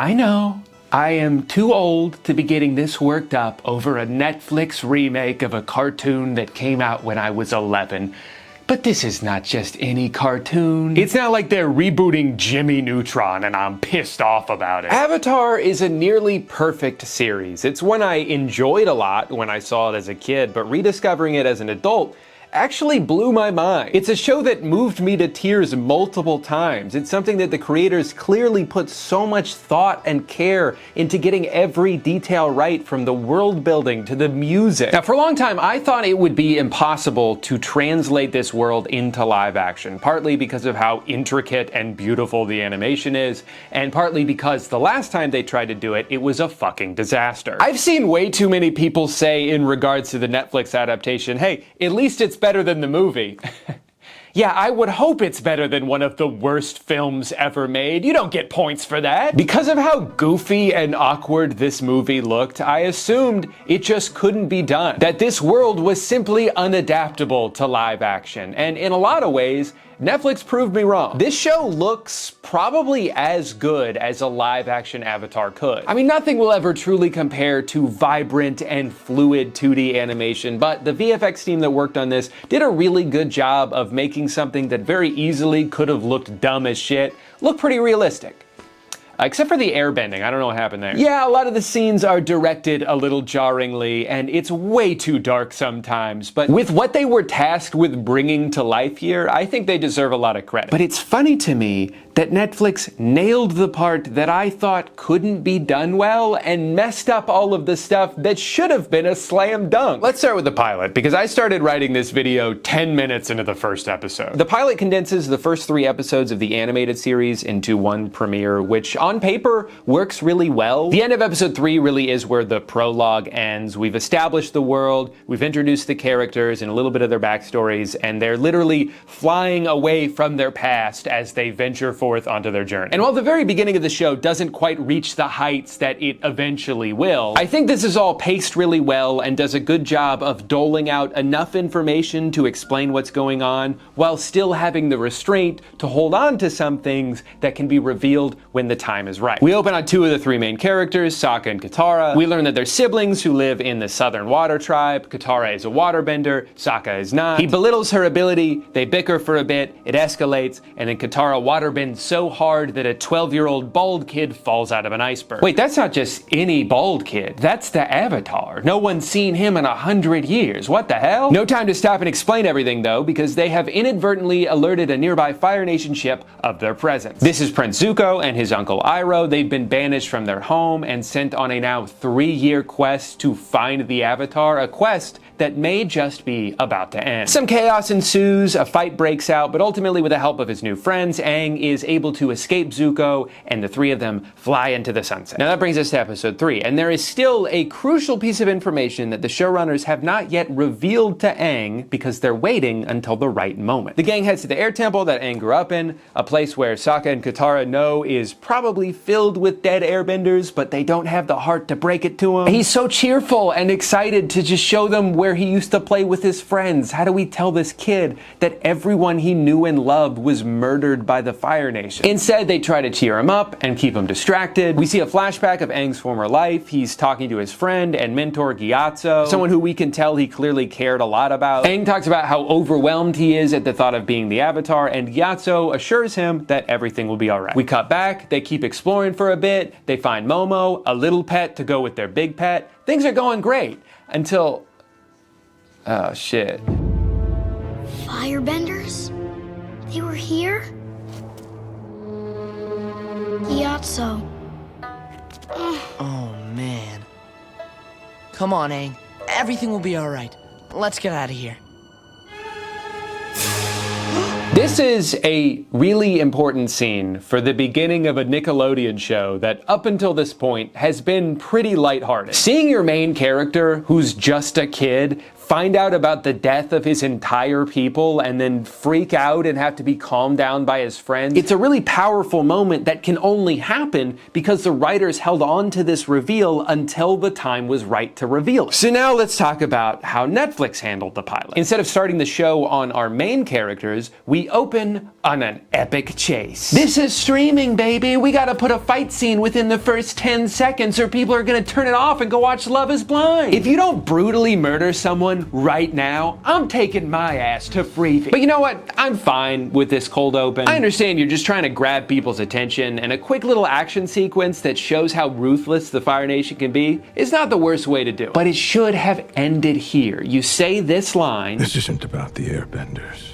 I know. I am too old to be getting this worked up over a Netflix remake of a cartoon that came out when I was 11. But this is not just any cartoon. It's not like they're rebooting Jimmy Neutron and I'm pissed off about it. Avatar is a nearly perfect series. It's one I enjoyed a lot when I saw it as a kid, but rediscovering it as an adult actually blew my mind. It's a show that moved me to tears multiple times. It's something that the creators clearly put so much thought and care into getting every detail right, from the world building to the music. Now, for a long time, I thought it would be impossible to translate this world into live action, partly because of how intricate and beautiful the animation is, and partly because the last time they tried to do it, it was a fucking disaster. I've seen way too many people say in regards to the Netflix adaptation, hey, at least it's better than the movie. Yeah, I would hope it's better than one of the worst films ever made. You don't get points for that. Because of how goofy and awkward this movie looked, I assumed it just couldn't be done. That this world was simply unadaptable to live action. And in a lot of ways, Netflix proved me wrong. This show looks probably as good as a live-action Avatar could. I mean, nothing will ever truly compare to vibrant and fluid 2D animation, but the VFX team that worked on this did a really good job of making something that very easily could have looked dumb as shit look pretty realistic. Except for the airbending, I don't know what happened there. Yeah, a lot of the scenes are directed a little jarringly, and it's way too dark sometimes, but with what they were tasked with bringing to life here, I think they deserve a lot of credit. But it's funny to me that Netflix nailed the part that I thought couldn't be done well and messed up all of the stuff that should have been a slam dunk. Let's start with the pilot, because I started writing this video 10 minutes into the first episode. The pilot condenses the first 3 episodes of the animated series into one premiere, which on paper works really well. The end of episode 3 really is where the prologue ends. We've established the world, we've introduced the characters and a little bit of their backstories, and they're literally flying away from their past as they venture forth onto their journey. And while the very beginning of the show doesn't quite reach the heights that it eventually will, I think this is all paced really well and does a good job of doling out enough information to explain what's going on, while still having the restraint to hold on to some things that can be revealed when the time is right. We open on 2 of the 3 main characters, Sokka and Katara. We learn that they're siblings who live in the Southern Water Tribe. Katara is a waterbender, Sokka is not. He belittles her ability, they bicker for a bit, it escalates, and then Katara waterbends so hard that a 12-year-old bald kid falls out of an iceberg. Wait, that's not just any bald kid, that's the Avatar. No one's seen him in 100 years, what the hell? No time to stop and explain everything though, because they have inadvertently alerted a nearby Fire Nation ship of their presence. This is Prince Zuko and his uncle Iroh. They've been banished from their home and sent on a now 3-year quest to find the Avatar, a quest that may just be about to end. Some chaos ensues, a fight breaks out, but ultimately with the help of his new friends, Aang is able to escape Zuko, and the 3 of them fly into the sunset. Now that brings us to episode 3, and there is still a crucial piece of information that the showrunners have not yet revealed to Aang because they're waiting until the right moment. The gang heads to the air temple that Aang grew up in, a place where Sokka and Katara know is probably filled with dead airbenders, but they don't have the heart to break it to him. He's so cheerful and excited to just show them where he used to play with his friends. How do we tell this kid that everyone he knew and loved was murdered by the Fire Nation? Instead, they try to cheer him up and keep him distracted. We see a flashback of Aang's former life. He's talking to his friend and mentor Gyatso, someone who we can tell he clearly cared a lot about. Aang talks about how overwhelmed he is at the thought of being the Avatar, and Gyatso assures him that everything will be alright. We cut back, they keep exploring for a bit, they find Momo, a little pet to go with their big pet. Things are going great, until... oh shit. Firebenders? They were here? Gyatso. Oh man. Come on, Aang. Everything will be alright. Let's get out of here. This is a really important scene for the beginning of a Nickelodeon show that up until this point has been pretty lighthearted. Seeing your main character, who's just a kid, find out about the death of his entire people and then freak out and have to be calmed down by his friends. It's a really powerful moment that can only happen because the writers held on to this reveal until the time was right to reveal it. So now let's talk about how Netflix handled the pilot. Instead of starting the show on our main characters, we open on an epic chase. This is streaming, baby. We gotta put a fight scene within the first 10 seconds or people are gonna turn it off and go watch Love is Blind. If you don't brutally murder someone right now, I'm taking my ass to Freevee. But you know what? I'm fine with this cold open. I understand you're just trying to grab people's attention, and a quick little action sequence that shows how ruthless the Fire Nation can be is not the worst way to do it. But it should have ended here. You say this line. This isn't about the airbenders.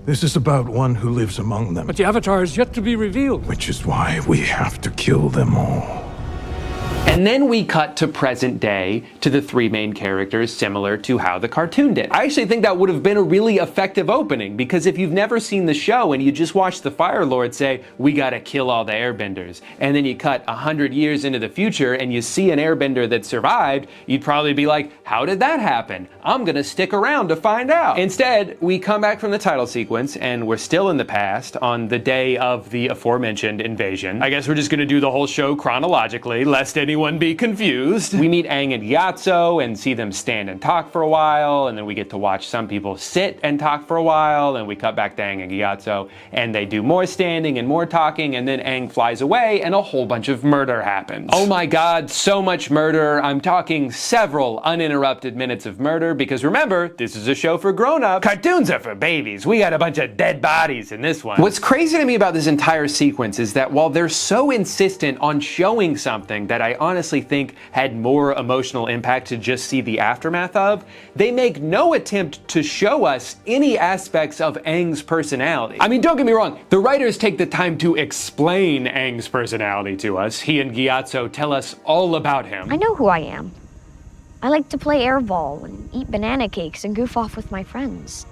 This is about one who lives among them. But the Avatar is yet to be revealed. Which is why we have to kill them all. And then we cut to present day to the three main characters, similar to how the cartoon did. I actually think that would have been a really effective opening, because if you've never seen the show and you just watch the Fire Lord say, we gotta kill all the airbenders, and then you cut 100 years into the future and you see an airbender that survived, you'd probably be like, how did that happen? I'm gonna stick around to find out. Instead, we come back from the title sequence and we're still in the past on the day of the aforementioned invasion. I guess we're just gonna do the whole show chronologically, lest anyone be confused. We meet Aang and Gyatso and see them stand and talk for a while, and then we get to watch some people sit and talk for a while, and we cut back to Aang and Gyatso, and they do more standing and more talking, and then Aang flies away, and a whole bunch of murder happens. Oh my god, so much murder. I'm talking several uninterrupted minutes of murder, because remember, this is a show for grown-ups. Cartoons are for babies. We got a bunch of dead bodies in this one. What's crazy to me about this entire sequence is that while they're so insistent on showing something that I honestly think had more emotional impact to just see the aftermath of, they make no attempt to show us any aspects of Aang's personality. I mean, don't get me wrong, the writers take the time to explain Aang's personality to us. He and Gyatso tell us all about him. I know who I am. I like to play airball and eat banana cakes and goof off with my friends.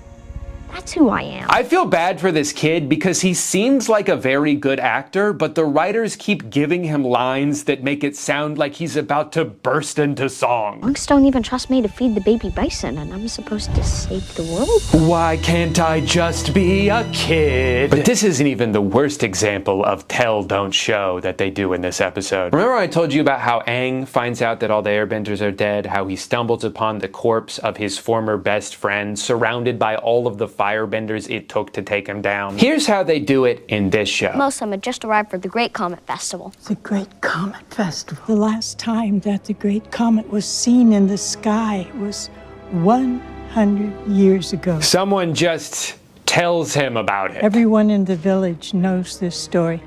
That's who I am. I feel bad for this kid because he seems like a very good actor, but the writers keep giving him lines that make it sound like he's about to burst into song. Monks don't even trust me to feed the baby bison, and I'm supposed to save the world? Why can't I just be a kid? But this isn't even the worst example of tell, don't show that they do in this episode. Remember I told you about how Aang finds out that all the airbenders are dead, how he stumbles upon the corpse of his former best friend, surrounded by all of the firebenders it took to take him down? Here's how they do it in this show. Most of them had just arrived for the Great Comet Festival. The Great Comet Festival. The last time that the Great Comet was seen in the sky was 100 years ago. Someone just tells him about it. Everyone in the village knows this story,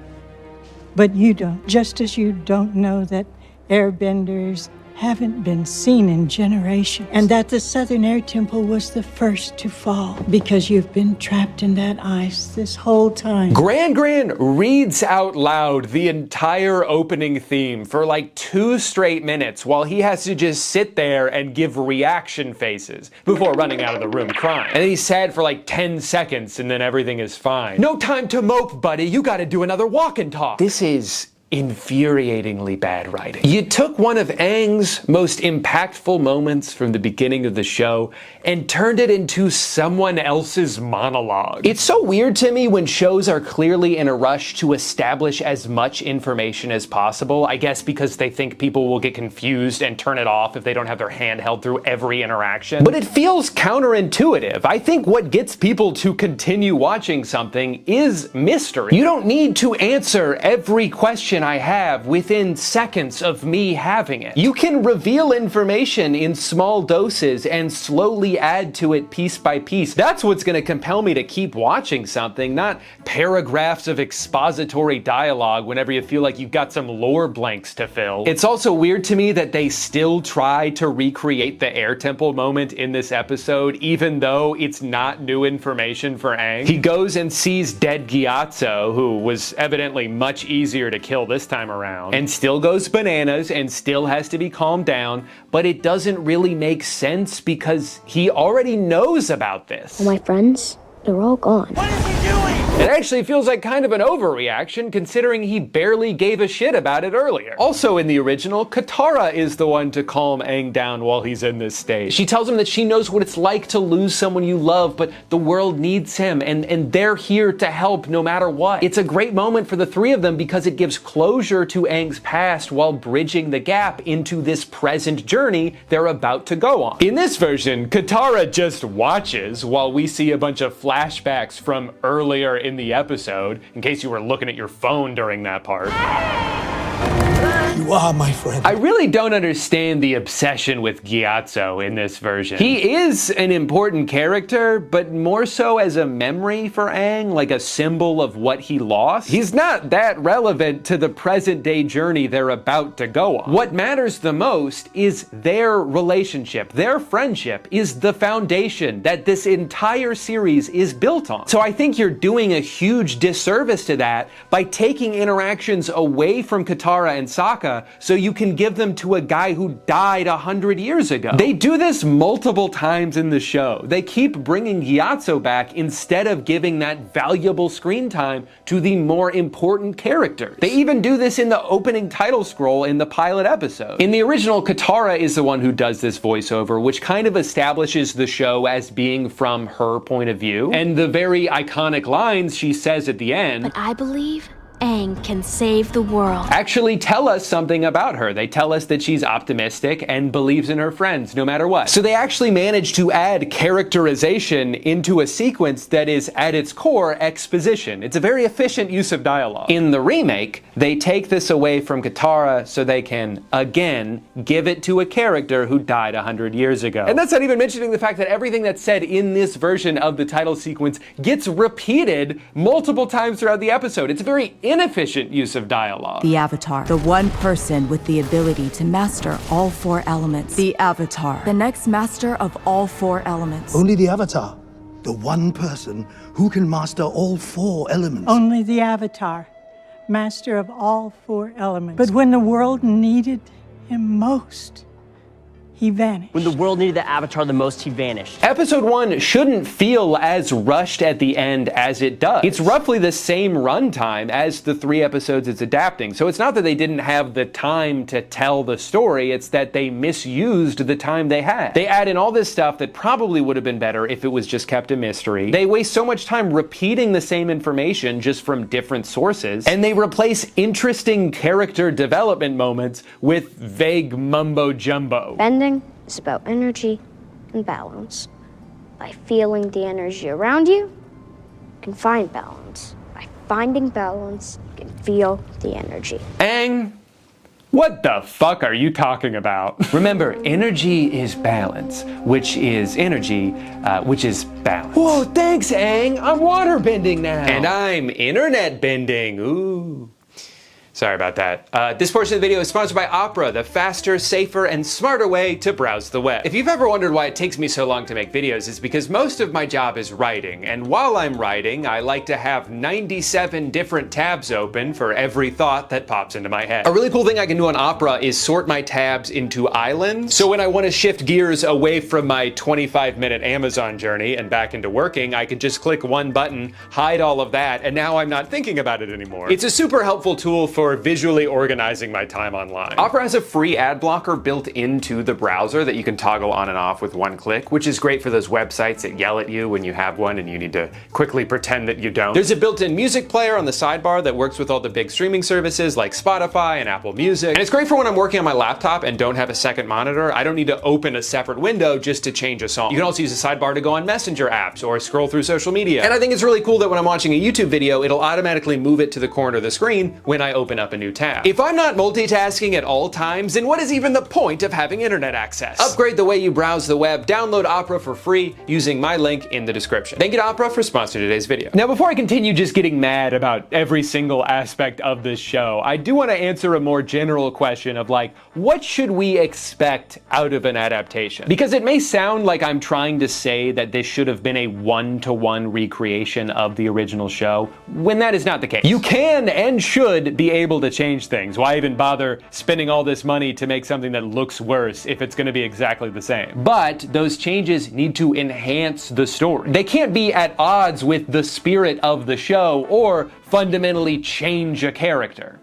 but you don't. Just as you don't know that airbenders haven't been seen in generations, and that the Southern Air Temple was the first to fall, because you've been trapped in that ice this whole time. Gran reads out loud the entire opening theme for like 2 straight minutes while he has to just sit there and give reaction faces before running out of the room crying. And then he's sad for like 10 seconds and then everything is fine. No time to mope, buddy. You gotta do another walk and talk. This is infuriatingly bad writing. You took one of Aang's most impactful moments from the beginning of the show and turned it into someone else's monologue. It's so weird to me when shows are clearly in a rush to establish as much information as possible, I guess because they think people will get confused and turn it off if they don't have their hand held through every interaction. But it feels counterintuitive. I think what gets people to continue watching something is mystery. You don't need to answer every question I have within seconds of me having it. You can reveal information in small doses and slowly add to it piece by piece. That's what's going to compel me to keep watching something, not paragraphs of expository dialogue whenever you feel like you've got some lore blanks to fill. It's also weird to me that they still try to recreate the air temple moment in this episode, even though it's not new information for Aang. He goes and sees dead Gyatso, who was evidently much easier to kill this time around, and still goes bananas and still has to be calmed down, but it doesn't really make sense because he already knows about this. All my friends, They're all gone. It actually feels like kind of an overreaction considering he barely gave a shit about it earlier. Also in the original, Katara is the one to calm Aang down while he's in this state. She tells him that she knows what it's like to lose someone you love, but the world needs him and they're here to help no matter what. It's a great moment for the three of them because it gives closure to Aang's past while bridging the gap into this present journey they're about to go on. In this version, Katara just watches while we see a bunch of flashbacks from earlier in the episode, in case you were looking at your phone during that part. You are my friend. I really don't understand the obsession with Gyatso in this version. He is an important character, but more so as a memory for Aang, like a symbol of what he lost. He's not that relevant to the present day journey they're about to go on. What matters the most is their relationship. Their friendship is the foundation that this entire series is built on. So I think you're doing a huge disservice to that by taking interactions away from Katara and Sokka so you can give them to a guy who died 100 years ago. They do this multiple times in the show. They keep bringing Gyatso back instead of giving that valuable screen time to the more important characters. They even do this in the opening title scroll in the pilot episode. In the original, Katara is the one who does this voiceover, which kind of establishes the show as being from her point of view. And the very iconic lines she says at the end, But I believe Aang can save the world. actually tell us something about her. They tell us that she's optimistic and believes in her friends no matter what. So they actually manage to add characterization into a sequence that is at its core exposition. It's a very efficient use of dialogue. In the remake, they take this away from Katara so they can, again, give it to a character who died 100 years ago. And that's not even mentioning the fact that everything that's said in this version of the title sequence gets repeated multiple times throughout the episode. It's a very inefficient use of dialogue. The Avatar, the one person with the ability to master all four elements. The Avatar, the next master of all four elements. Only the Avatar, the one person who can master all four elements. Only the Avatar, master of all four elements. But when the world needed him most, he vanished. When the world needed the Avatar the most, he vanished. Episode 1 shouldn't feel as rushed at the end as it does. It's roughly the same runtime as the 3 episodes it's adapting, so it's not that they didn't have the time to tell the story, it's that they misused the time they had. They add in all this stuff that probably would have been better if it was just kept a mystery. They waste so much time repeating the same information just from different sources, and they replace interesting character development moments with vague mumbo-jumbo. Bending is about energy and balance. By feeling the energy around you, you can find balance. By finding balance, you can feel the energy. Aang, what the fuck are you talking about? Remember, energy is balance, which is energy, which is balance. Whoa, thanks, Aang. I'm water bending now. And I'm internet bending. Ooh. Sorry about that. This portion of the video is sponsored by Opera, the faster, safer, and smarter way to browse the web. If you've ever wondered why it takes me so long to make videos, it's because most of my job is writing, and while I'm writing, I like to have 97 different tabs open for every thought that pops into my head. A really cool thing I can do on Opera is sort my tabs into islands, so when I want to shift gears away from my 25-minute Amazon journey and back into working, I can just click one button, hide all of that, and now I'm not thinking about it anymore. It's a super helpful tool for visually organizing my time online. Opera has a free ad blocker built into the browser that you can toggle on and off with one click, which is great for those websites that yell at you when you have one and you need to quickly pretend that you don't. There's a built-in music player on the sidebar that works with all the big streaming services like Spotify and Apple Music. And it's great for when I'm working on my laptop and don't have a second monitor. I don't need to open a separate window just to change a song. You can also use the sidebar to go on Messenger apps or scroll through social media. And I think it's really cool that when I'm watching a YouTube video, it'll automatically move it to the corner of the screen when I open up a new tab. If I'm not multitasking at all times, then what is even the point of having internet access? Upgrade the way you browse the web, download Opera for free using my link in the description. Thank you to Opera for sponsoring today's video. Now, before I continue just getting mad about every single aspect of this show, I do want to answer a more general question of like, what should we expect out of an adaptation? Because it may sound like I'm trying to say that this should have been a one-to-one recreation of the original show, when that is not the case. You can and should be able to change things. Why even bother spending all this money to make something that looks worse if it's going to be exactly the same? But those changes need to enhance the story. They can't be at odds with the spirit of the show or fundamentally change a character.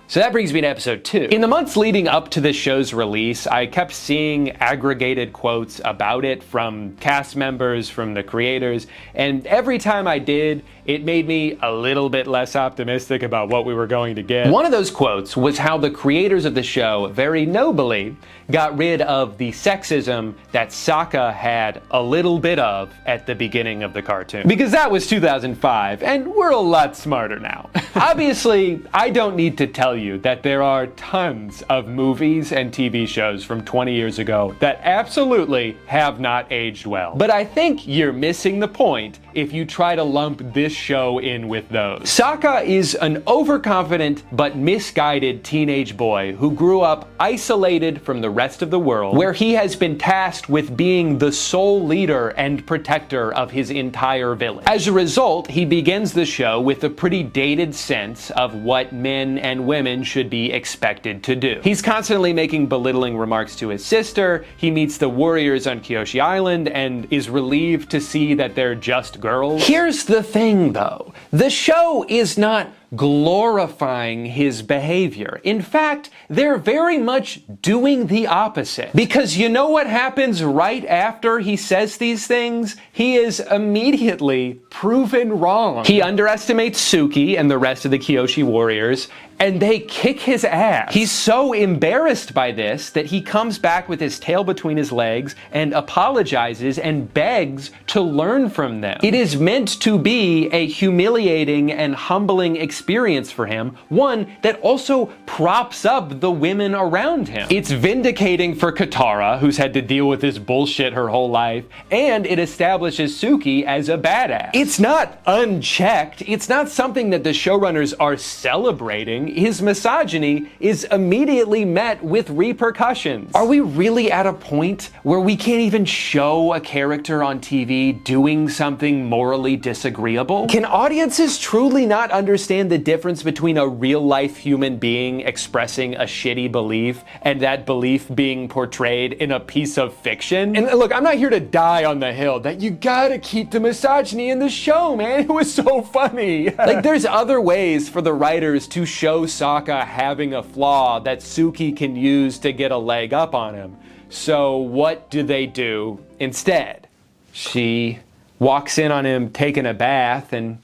So that brings me to episode 2. In the months leading up to this show's release, I kept seeing aggregated quotes about it from cast members, from the creators, and every time I did, it made me a little bit less optimistic about what we were going to get. One of those quotes was how the creators of the show very nobly got rid of the sexism that Sokka had a little bit of at the beginning of the cartoon. Because that was 2005, and we're a lot smarter now. Obviously, I don't need to tell you that there are tons of movies and TV shows from 20 years ago that absolutely have not aged well. But I think you're missing the point if you try to lump this show in with those. Sokka is an overconfident but misguided teenage boy who grew up isolated from the rest of the world, where he has been tasked with being the sole leader and protector of his entire village. As a result, he begins the show with a pretty dated sense of what men and women should be expected to do. He's constantly making belittling remarks to his sister, he meets the warriors on Kyoshi Island and is relieved to see that they're just girls. Here's the thing though, the show is not glorifying his behavior. In fact, they're very much doing the opposite. Because you know what happens right after he says these things? He is immediately proven wrong. He underestimates Suki and the rest of the Kyoshi warriors, and they kick his ass. He's so embarrassed by this that he comes back with his tail between his legs and apologizes and begs to learn from them. It is meant to be a humiliating and humbling experience for him, one that also props up the women around him. It's vindicating for Katara, who's had to deal with this bullshit her whole life, and it establishes Suki as a badass. It's not unchecked. It's not something that the showrunners are celebrating. His misogyny is immediately met with repercussions. Are we really at a point where we can't even show a character on TV doing something morally disagreeable? Can audiences truly not understand the difference between a real-life human being expressing a shitty belief and that belief being portrayed in a piece of fiction? And look, I'm not here to die on the hill that you gotta keep the misogyny in the show, man. It was so funny. Like, there's other ways for the writers to show Sokka having a flaw that Suki can use to get a leg up on him. So what do they do instead? She walks in on him taking a bath and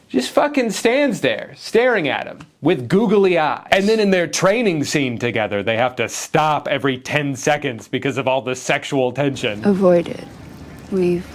just fucking stands there staring at him with googly eyes. And then in their training scene together, they have to stop every 10 seconds because of all the sexual tension. Avoid it. We've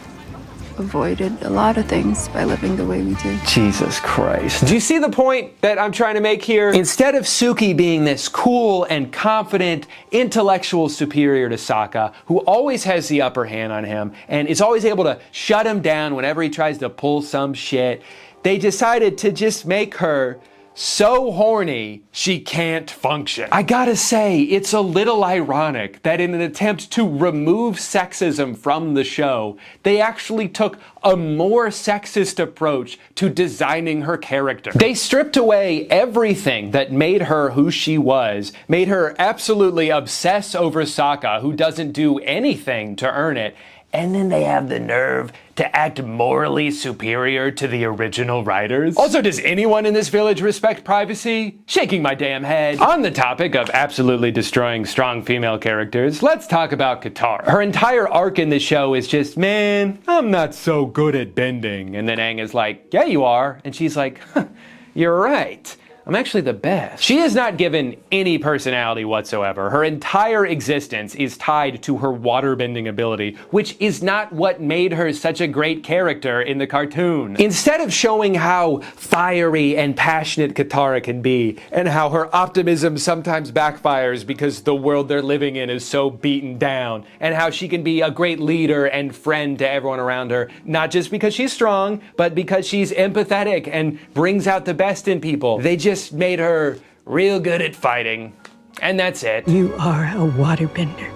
avoided a lot of things by living the way we do. Jesus Christ. Do you see the point that I'm trying to make here? Instead of Suki being this cool and confident intellectual superior to Sokka, who always has the upper hand on him and is always able to shut him down whenever he tries to pull some shit, they decided to just make her so horny she can't function. I gotta say, it's a little ironic that in an attempt to remove sexism from the show, they actually took a more sexist approach to designing her character. They stripped away everything that made her who she was, made her absolutely obsess over Sokka, who doesn't do anything to earn it, and then they have the nerve to act morally superior to the original writers. Also, does anyone in this village respect privacy? Shaking my damn head. On the topic of absolutely destroying strong female characters, let's talk about Katara. Her entire arc in the show is just, man, I'm not so good at bending. And then Aang is like, yeah, you are. And she's like, huh, you're right. I'm actually the best. She is not given any personality whatsoever. Her entire existence is tied to her waterbending ability, which is not what made her such a great character in the cartoon. Instead of showing how fiery and passionate Katara can be, and how her optimism sometimes backfires because the world they're living in is so beaten down, and how she can be a great leader and friend to everyone around her, not just because she's strong, but because she's empathetic and brings out the best in people, they just made her real good at fighting, and that's it. You are a waterbender.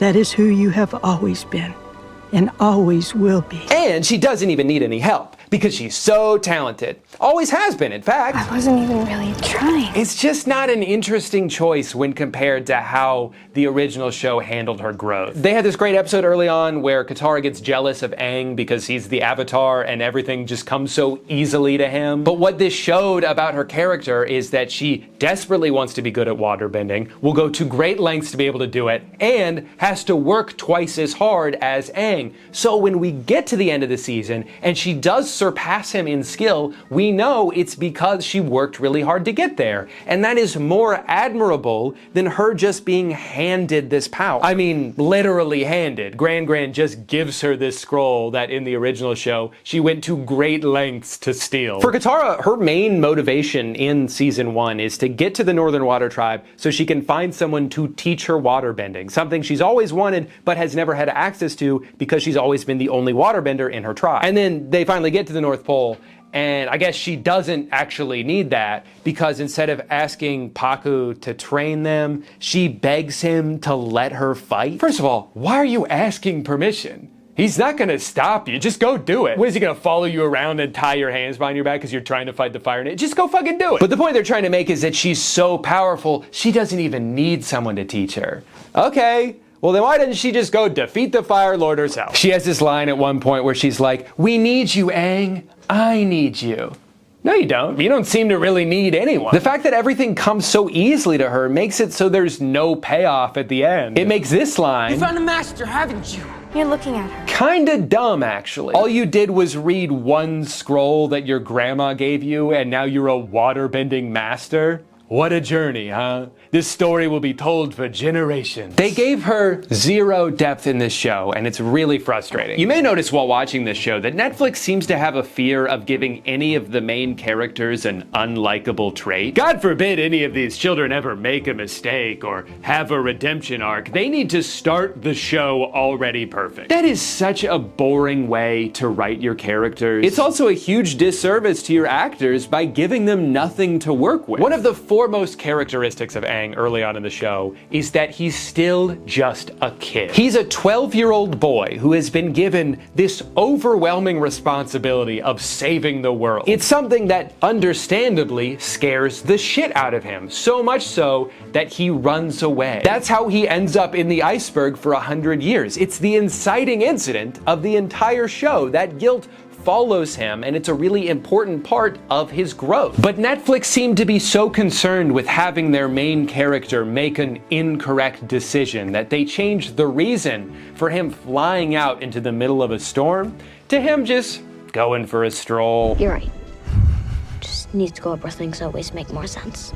That is who you have always been, and always will be. And she doesn't even need any help, because she's so talented. Always has been, in fact. I wasn't even really trying. It's just not an interesting choice when compared to how the original show handled her growth. They had this great episode early on where Katara gets jealous of Aang because he's the Avatar and everything just comes so easily to him. But what this showed about her character is that she desperately wants to be good at waterbending, will go to great lengths to be able to do it, and has to work twice as hard as Aang. So when we get to the end of the season and she does surpass him in skill, we know it's because she worked really hard to get there. And that is more admirable than her just being handed this power. I mean, literally handed. Gran just gives her this scroll that in the original show, she went to great lengths to steal. For Katara, her main motivation in season 1 is to get to the Northern Water Tribe so she can find someone to teach her waterbending, something she's always wanted but has never had access to because she's always been the only waterbender in her tribe. And then they finally get to the North Pole, and I guess she doesn't actually need that because instead of asking Paku to train them, she begs him to let her fight. First of all, why are you asking permission? He's not gonna stop you. Just go do it. What, is he gonna follow you around and tie your hands behind your back because you're trying to fight the Fire Nation? Just go fucking do it. But the point they're trying to make is that she's so powerful, she doesn't even need someone to teach her. Okay. Well, then why doesn't she just go defeat the Fire Lord herself? She has this line at one point where she's like, "We need you, Aang. I need you." No, you don't. You don't seem to really need anyone. The fact that everything comes so easily to her makes it so there's no payoff at the end. It makes this line... You found a master, haven't you? You're looking at her. Kinda dumb, actually. All you did was read one scroll that your grandma gave you, and now you're a waterbending master? What a journey, huh? This story will be told for generations. They gave her zero depth in this show, and it's really frustrating. You may notice while watching this show that Netflix seems to have a fear of giving any of the main characters an unlikable trait. God forbid any of these children ever make a mistake or have a redemption arc. They need to start the show already perfect. That is such a boring way to write your characters. It's also a huge disservice to your actors by giving them nothing to work with. One of the foremost characteristics of Aang early on in the show is that he's still just a kid. He's a 12-year-old boy who has been given this overwhelming responsibility of saving the world. It's something that understandably scares the shit out of him, so much so that he runs away. That's how he ends up in the iceberg for 100 years. It's the inciting incident of the entire show. That guilt follows him, and it's a really important part of his growth. But Netflix seemed to be so concerned with having their main character make an incorrect decision that they changed the reason for him flying out into the middle of a storm to him just going for a stroll. You're right. Just needs to go up where things always make more sense.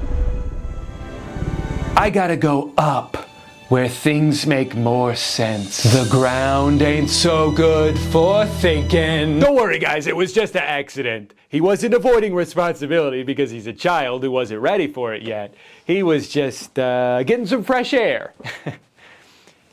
I gotta go up where things make more sense. The ground ain't so good for thinking. Don't worry, guys, it was just an accident. He wasn't avoiding responsibility because he's a child who wasn't ready for it yet. He was just getting some fresh air.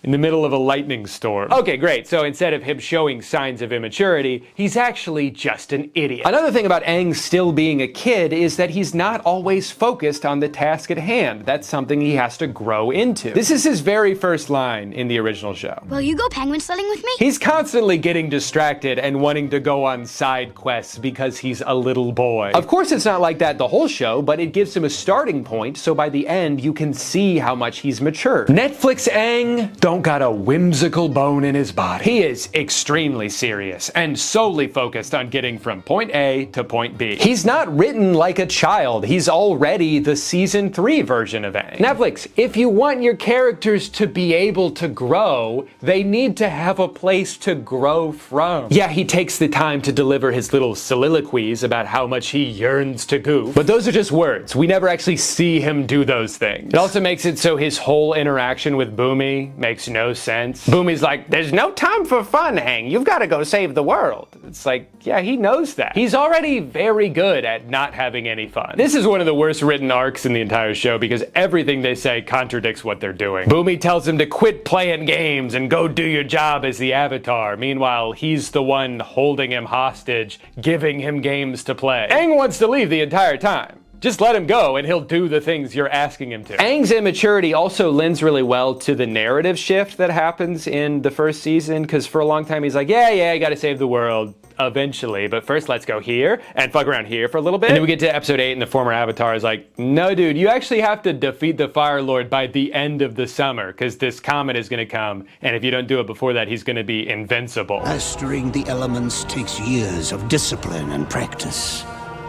In the middle of a lightning storm. Okay, great. So instead of him showing signs of immaturity, he's actually just an idiot. Another thing about Aang still being a kid is that he's not always focused on the task at hand. That's something he has to grow into. This is his very first line in the original show. Will you go penguin sledding with me? He's constantly getting distracted and wanting to go on side quests because he's a little boy. Of course, it's not like that the whole show, but it gives him a starting point, so by the end, you can see how much he's matured. Netflix Aang don't got a whimsical bone in his body. He is extremely serious and solely focused on getting from point A to point B. He's not written like a child. He's already the season 3 version of Aang. Netflix, if you want your characters to be able to grow, they need to have a place to grow from. Yeah, he takes the time to deliver his little soliloquies about how much he yearns to goof, but those are just words. We never actually see him do those things. It also makes it so his whole interaction with Boomy makes no sense. Boomy's like, there's no time for fun, Aang. You've got to go save the world. It's like, yeah, he knows that. He's already very good at not having any fun. This is one of the worst written arcs in the entire show because everything they say contradicts what they're doing. Boomy tells him to quit playing games and go do your job as the Avatar. Meanwhile, he's the one holding him hostage, giving him games to play. Aang wants to leave the entire time. Just let him go and he'll do the things you're asking him to. Aang's immaturity also lends really well to the narrative shift that happens in the first season, because for a long time he's like, yeah, I gotta save the world eventually, but first let's go here and fuck around here for a little bit. And then we get to episode 8 and the former Avatar is like, no dude, you actually have to defeat the Fire Lord by the end of the summer, because this comet is gonna come, and if you don't do it before that, he's gonna be invincible. Mastering the elements takes years of discipline and practice.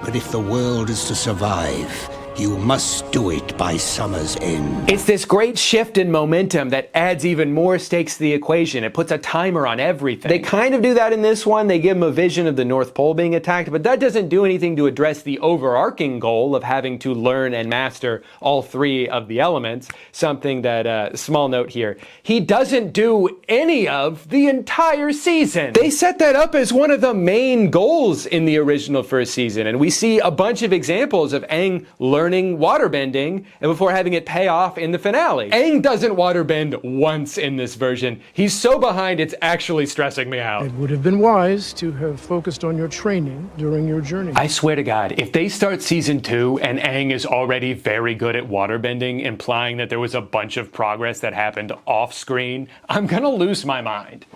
But if the world is to survive, you must do it by summer's end. It's this great shift in momentum that adds even more stakes to the equation. It puts a timer on everything. They kind of do that in this one. They give him a vision of the North Pole being attacked, but that doesn't do anything to address the overarching goal of having to learn and master all 3 of the elements. Something that, small note here, he doesn't do any of the entire season. They set that up as one of the main goals in the original first season, and we see a bunch of examples of Aang learning waterbending and before having it pay off in the finale. Aang doesn't waterbend once in this version. He's so behind it's actually stressing me out. It would have been wise to have focused on your training during your journey. I swear to God, if they start season 2 and Aang is already very good at waterbending, implying that there was a bunch of progress that happened off screen, I'm gonna lose my mind.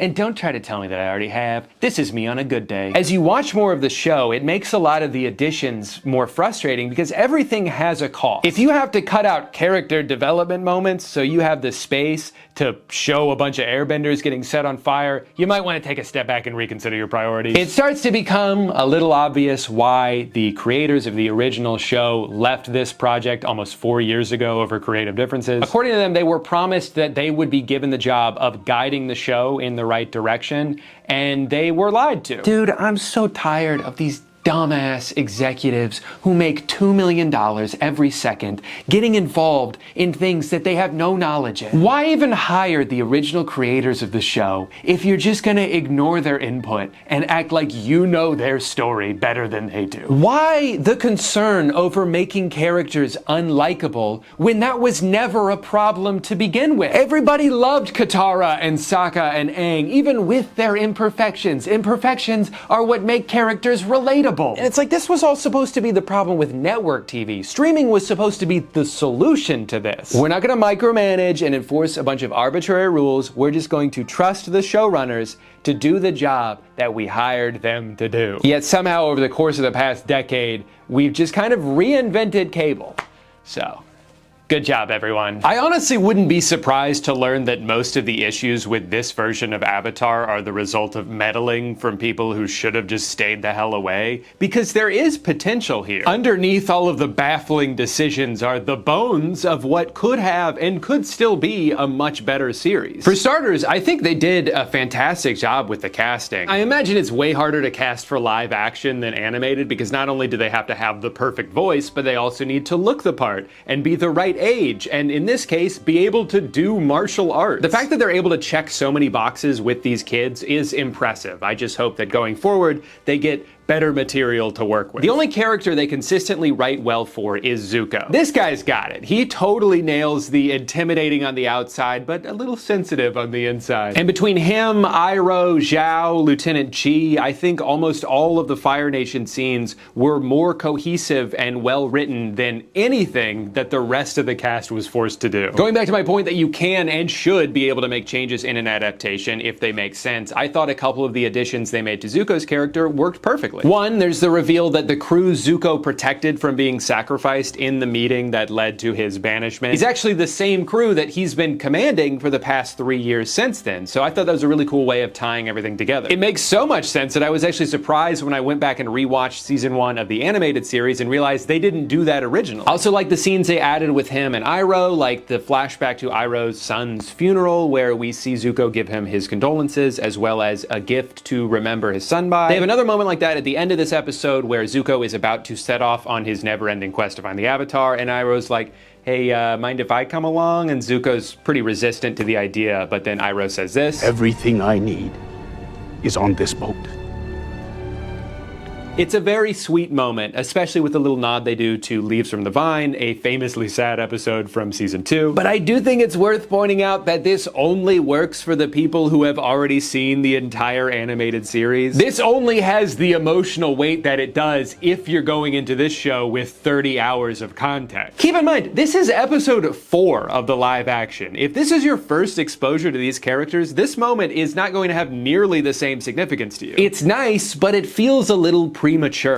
And don't try to tell me that I already have. This is me on a good day. As you watch more of the show, it makes a lot of the additions more frustrating because everything has a cost. If you have to cut out character development moments so you have the space to show a bunch of airbenders getting set on fire, you might want to take a step back and reconsider your priorities. It starts to become a little obvious why the creators of the original show left this project almost 4 years ago over creative differences. According to them, they were promised that they would be given the job of guiding the show in the right direction, and they were lied to. Dude, I'm so tired of these dumbass executives who make $2 million every second getting involved in things that they have no knowledge in. Why even hire the original creators of the show if you're just gonna ignore their input and act like you know their story better than they do? Why the concern over making characters unlikable when that was never a problem to begin with? Everybody loved Katara and Sokka and Aang, even with their imperfections. Imperfections are what make characters relatable. And it's like, this was all supposed to be the problem with network TV. Streaming was supposed to be the solution to this. We're not gonna micromanage and enforce a bunch of arbitrary rules. We're just going to trust the showrunners to do the job that we hired them to do. Yet somehow over the course of the past decade, we've just kind of reinvented cable. So, good job, everyone. I honestly wouldn't be surprised to learn that most of the issues with this version of Avatar are the result of meddling from people who should have just stayed the hell away, because there is potential here. Underneath all of the baffling decisions are the bones of what could have and could still be a much better series. For starters, I think they did a fantastic job with the casting. I imagine it's way harder to cast for live action than animated, because not only do they have to have the perfect voice, but they also need to look the part and be the right age, and in this case, be able to do martial arts. The fact that they're able to check so many boxes with these kids is impressive. I just hope that going forward, they get better material to work with. The only character they consistently write well for is Zuko. This guy's got it. He totally nails the intimidating on the outside, but a little sensitive on the inside. And between him, Iroh, Zhao, Lieutenant Chi, I think almost all of the Fire Nation scenes were more cohesive and well written than anything that the rest of the cast was forced to do. Going back to my point that you can and should be able to make changes in an adaptation if they make sense, I thought a couple of the additions they made to Zuko's character worked perfectly. One, there's the reveal that the crew Zuko protected from being sacrificed in the meeting that led to his banishment is actually the same crew that he's been commanding for the past 3 years since then. So I thought that was a really cool way of tying everything together. It makes so much sense that I was actually surprised when I went back and rewatched season 1 of the animated series and realized they didn't do that originally. I also like the scenes they added with him and Iroh, like the flashback to Iroh's son's funeral where we see Zuko give him his condolences as well as a gift to remember his son by. They have another moment like that at the end of this episode where Zuko is about to set off on his never-ending quest to find the Avatar, and Iroh's like, hey, mind if I come along? And Zuko's pretty resistant to the idea, but then Iroh says this. Everything I need is on this boat. It's a very sweet moment, especially with the little nod they do to Leaves from the Vine, a famously sad episode from season 2. But I do think it's worth pointing out that this only works for the people who have already seen the entire animated series. This only has the emotional weight that it does if you're going into this show with 30 hours of content. Keep in mind, this is episode 4 of the live action. If this is your first exposure to these characters, this moment is not going to have nearly the same significance to you. It's nice, but it feels a little premature.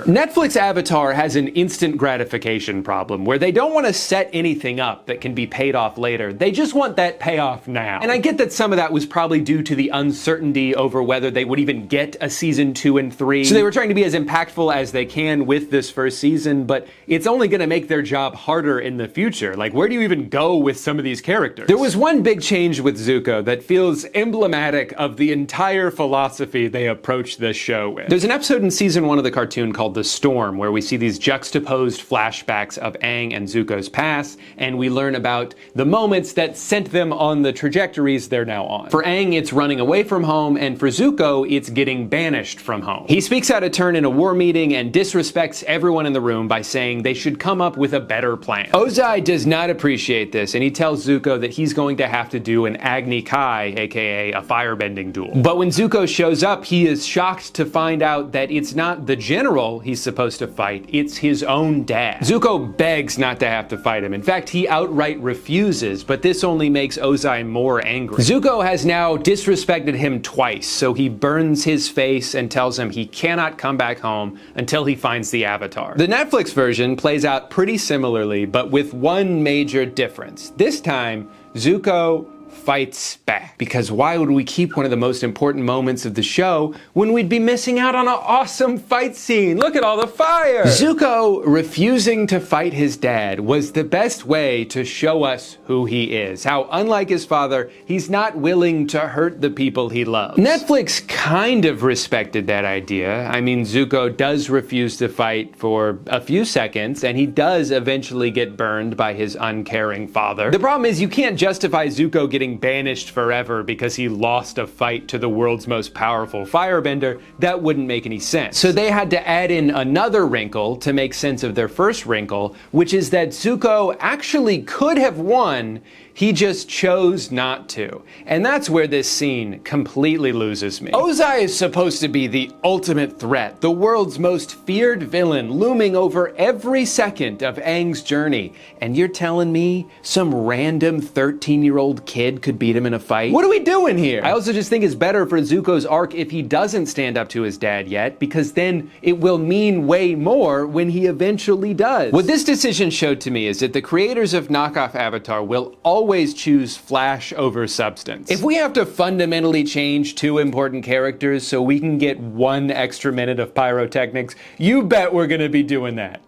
Netflix Avatar has an instant gratification problem where they don't want to set anything up that can be paid off later. They just want that payoff now. And I get that some of that was probably due to the uncertainty over whether they would even get a season 2 and 3. So they were trying to be as impactful as they can with this first season, but it's only going to make their job harder in the future. Like, where do you even go with some of these characters? There was one big change with Zuko that feels emblematic of the entire philosophy they approached this show with. There's an episode in season 1 of the cartoon called The Storm, where we see these juxtaposed flashbacks of Aang and Zuko's past, and we learn about the moments that sent them on the trajectories they're now on. For Aang, it's running away from home, and for Zuko, it's getting banished from home. He speaks out of turn in a war meeting and disrespects everyone in the room by saying they should come up with a better plan. Ozai does not appreciate this, and he tells Zuko that he's going to have to do an Agni Kai, aka a firebending duel. But when Zuko shows up, he is shocked to find out that it's not the general he's supposed to fight, it's his own dad. Zuko begs not to have to fight him. In fact, he outright refuses, but this only makes Ozai more angry. Zuko has now disrespected him twice, so he burns his face and tells him he cannot come back home until he finds the Avatar. The Netflix version plays out pretty similarly, but with one major difference. This time, Zuko fights back. Because why would we keep one of the most important moments of the show when we'd be missing out on an awesome fight scene? Look at all the fire! Zuko refusing to fight his dad was the best way to show us who he is. How, unlike his father, he's not willing to hurt the people he loves. Netflix kind of respected that idea. I mean, Zuko does refuse to fight for a few seconds, and he does eventually get burned by his uncaring father. The problem is you can't justify Zuko getting banished forever because he lost a fight to the world's most powerful firebender. That wouldn't make any sense. So they had to add in another wrinkle to make sense of their first wrinkle, which is that Zuko actually could have won, he just chose not to. And that's where this scene completely loses me. Ozai is supposed to be the ultimate threat, the world's most feared villain, looming over every second of Aang's journey. And you're telling me some random 13-year-old kid could beat him in a fight? What are we doing here? I also just think it's better for Zuko's arc if he doesn't stand up to his dad yet, because then it will mean way more when he eventually does. What this decision showed to me is that the creators of knockoff Avatar will always choose flash over substance. If we have to fundamentally change 2 important characters so we can get 1 extra minute of pyrotechnics, you bet we're gonna be doing that.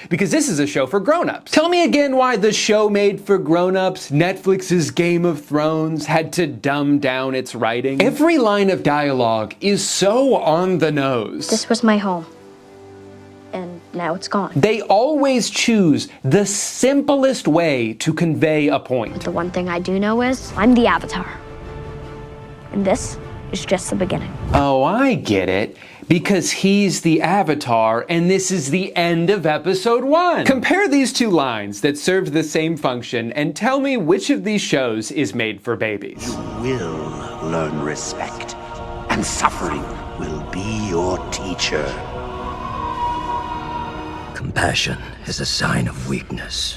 Because this is a show for grown-ups. Tell me again why the show made for grown-ups, Netflix's Game of Thrones, had to dumb down its writing. Every line of dialogue is so on the nose. This was my home. And now it's gone. They always choose the simplest way to convey a point. The one thing I do know is I'm the Avatar. And this is just the beginning. Oh, I get it. Because he's the Avatar, and this is the end of episode 1. Compare these 2 lines that serve the same function, and tell me which of these shows is made for babies. You will learn respect, and suffering will be your teacher. Compassion is a sign of weakness.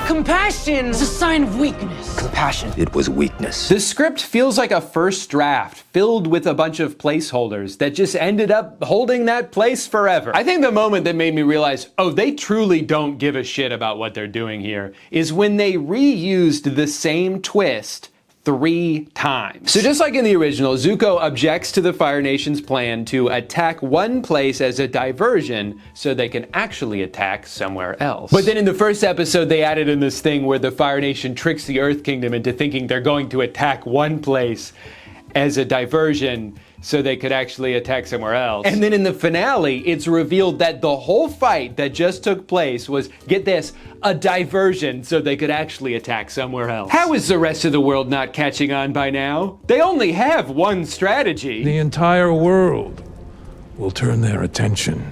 Compassion is a sign of weakness. Compassion, it was weakness. The script feels like a first draft filled with a bunch of placeholders that just ended up holding that place forever. I think the moment that made me realize, oh, they truly don't give a shit about what they're doing here, is when they reused the same twist 3 times. So just like in the original, Zuko objects to the Fire Nation's plan to attack one place as a diversion so they can actually attack somewhere else. But then in the first episode, they added in this thing where the Fire Nation tricks the Earth Kingdom into thinking they're going to attack one place as a diversion so they could actually attack somewhere else. And then in the finale, it's revealed that the whole fight that just took place was, get this, a diversion so they could actually attack somewhere else. How is the rest of the world not catching on by now? They only have one strategy. The entire world will turn their attention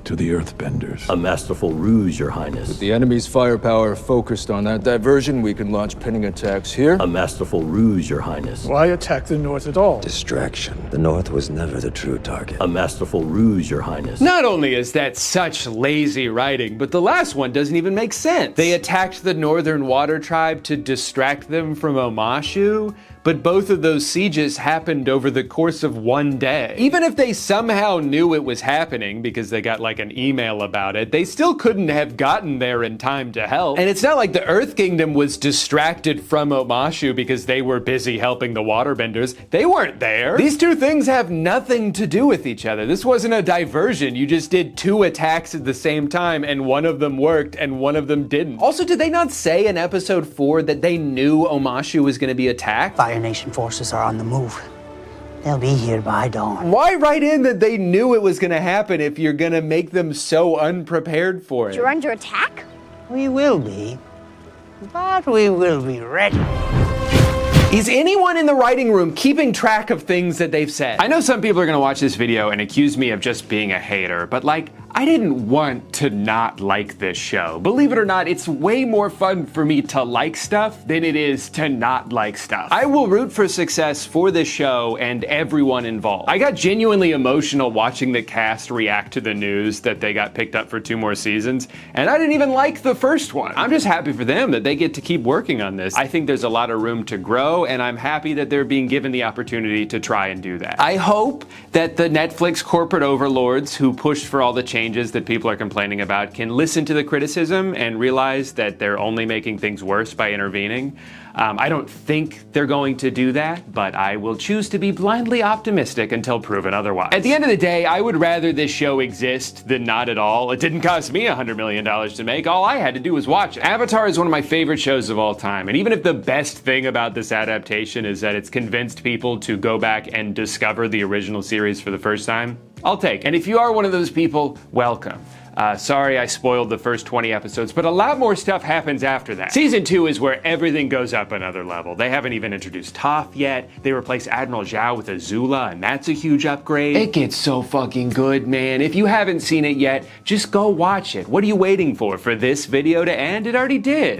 to the Earthbenders. A masterful ruse, Your Highness. With the enemy's firepower focused on that diversion, we can launch pinning attacks here. A masterful ruse, Your Highness. Why attack the North at all? Distraction. The North was never the true target. A masterful ruse, Your Highness. Not only is that such lazy writing, but the last one doesn't even make sense. They attacked the Northern Water Tribe to distract them from Omashu, but both of those sieges happened over the course of one day. Even if they somehow knew it was happening because they got like an email about it, they still couldn't have gotten there in time to help. And it's not like the Earth Kingdom was distracted from Omashu because they were busy helping the Waterbenders. They weren't there. These two things have nothing to do with each other. This wasn't a diversion. You just did two attacks at the same time and one of them worked and one of them didn't. Also, did they not say in episode 4 that they knew Omashu was going to be attacked? Fire Nation forces are on the move. They'll be here by dawn. Why write in that they knew it was going to happen if you're going to make them so unprepared for it? You're under attack? We will be, but we will be ready. Is anyone in the writing room keeping track of things that they've said? I know some people are gonna watch this video and accuse me of just being a hater, but like, I didn't want to not like this show. Believe it or not, it's way more fun for me to like stuff than it is to not like stuff. I will root for success for this show and everyone involved. I got genuinely emotional watching the cast react to the news that they got picked up for 2 more seasons, and I didn't even like the first one. I'm just happy for them that they get to keep working on this. I think there's a lot of room to grow, and I'm happy that they're being given the opportunity to try and do that. I hope that the Netflix corporate overlords who pushed for all the changes that people are complaining about can listen to the criticism and realize that they're only making things worse by intervening. I don't think they're going to do that, but I will choose to be blindly optimistic until proven otherwise. At the end of the day, I would rather this show exist than not at all. It didn't cost me $100 million to make. All I had to do was watch it. Avatar is one of my favorite shows of all time, and even if the best thing about this adaptation is that it's convinced people to go back and discover the original series for the first time, I'll take. And if you are one of those people, welcome. Sorry I spoiled the first 20 episodes, but a lot more stuff happens after that. Season 2 is where everything goes up another level. They haven't even introduced Toph yet. They replace Admiral Zhao with Azula, and that's a huge upgrade. It gets so fucking good, man. If you haven't seen it yet, just go watch it. What are you waiting for this video to end? It already did.